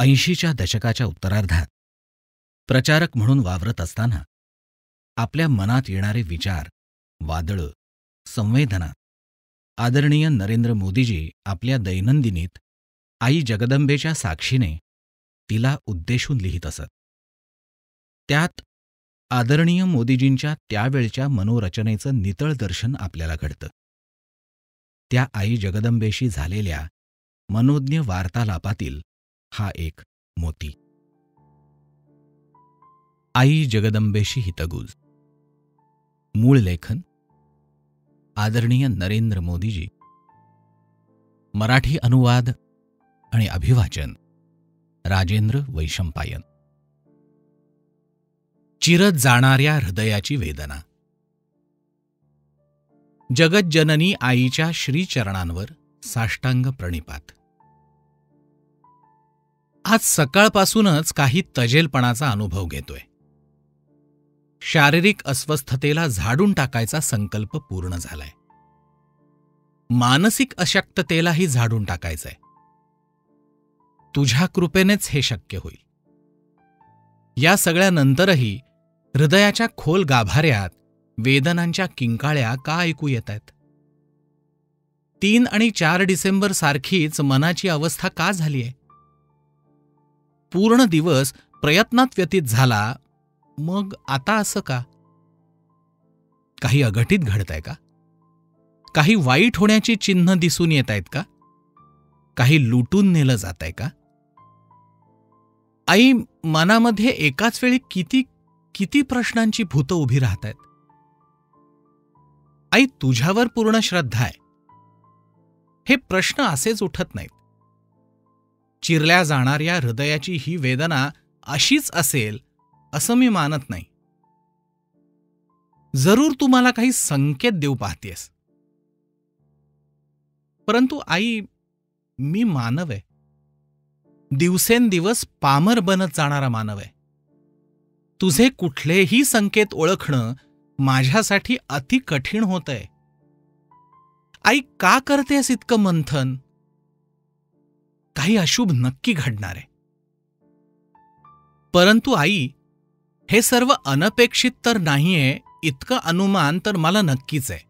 80च्या दशकाच्या उत्तरार्धात प्रचारक म्हणून वावरत असताना आपल्या मनात येणारे विचार, वादळं, संवेदना आदरणीय नरेंद्र मोदीजी आपल्या दैनंदिनीत आई जगदंबेच्या साक्षीने तिला उद्देशून लिहित असत. त्यात आदरणीय मोदीजींच्या त्यावेळच्या मनोरचनेचं नितळ दर्शन आपल्याला घडतं. त्या आई जगदंबेशी झालेल्या मनोज्ञ वार्तालापातील हा एक मोती. आई जगदंबेशी हितगुज. मूळ लेखन आदरणीय नरेंद्र मोदीजी. मराठी अनुवाद आणि अभिवाचन राजेंद्र वैशंपायन. चिरत जाणाऱ्या हृदयाची वेदना. जगज्जननी आईच्या श्रीचरणांवर साष्टांग प्रणिपात. आज सकाळपासूनच काही तजेलपणाचा अनुभव घेतोय. शारीरिक अस्वस्थतेला झाडून टाकायचा संकल्प पूर्ण झालाय. मानसिक अशक्ततेलाही झाडून टाकायचंय. तुझ्या कृपेनेच हे शक्य होईल. या सगळ्यानंतरही हृदयाच्या खोल गाभाऱ्यात वेदनांच्या किंकाळ्या का ऐकू येत आहेत? 3 आणि 4 डिसेंबर सारखीच मनाची अवस्था का झाली आहे? पूर्ण दिवस प्रयत्नात व्यतीत झाला, मग आता असं का? काही अघटित घडतंय का? काही वाईट होण्याची चिन्ह दिसून येत आहेत का? काही लुटून नेलं जातंय का? आई, मनामध्ये एकाच वेळी किती किती प्रश्नांची भूतं उभी राहत आहेत. आई, तुझ्यावर पूर्ण श्रद्धा आहे. हे प्रश्न असेच उठत नाहीत. चिरल्या जाणाऱ्या हृदयाची ही वेदना अशीच असेल असं मी मानत नाही. जरूर तू मला काही संकेत देऊ पाहतेस. परंतु आई, मी मानव आहे. दिवसेंदिवस पामर बनत जाणारा मानव आहे. तुझे कुठलेही संकेत ओळखणं माझ्यासाठी अति कठीण होतंय. आई, का करतेस इतकं मंथन? काही अशुभ नक्की घडणार आहे. परंतु आई, हे सर्व अनपेक्षित तर नाहीये इतकं अनुमान तर मला नक्कीच आहे.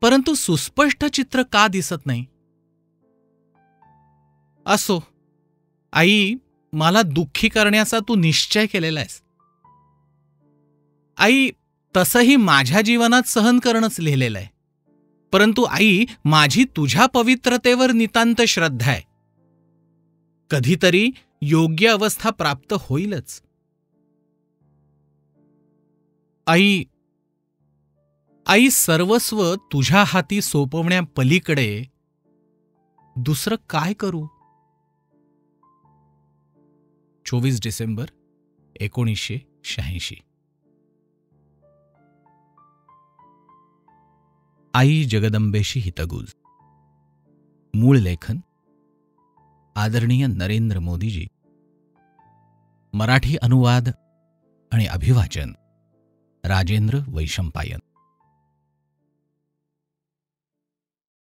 परंतु सुस्पष्ट चित्र का दिसत नाही? असो आई, मला दुःखी करण्याचा तू निश्चय केलेला आहेस. आई, तसंही माझ्या जीवनात सहन करणंच लिहिलेलं आहे. परंतु आई, माझी तुझ्या पवित्रतेवर नितांत श्रद्धा आहे. कधीतरी योग्य अवस्था प्राप्त होईलच. आई, सर्वस्व तुझ्या हाती सोपवण्यापलीकडे दुसरं काय करू? 24 डिसेंबर 1986. आई जगदंबेशी हितगुज. मूळ लेखन आदरणीय नरेंद्र मोदीजी. मराठी अनुवाद आणि अभिवाचन राजेंद्र वैशंपायन.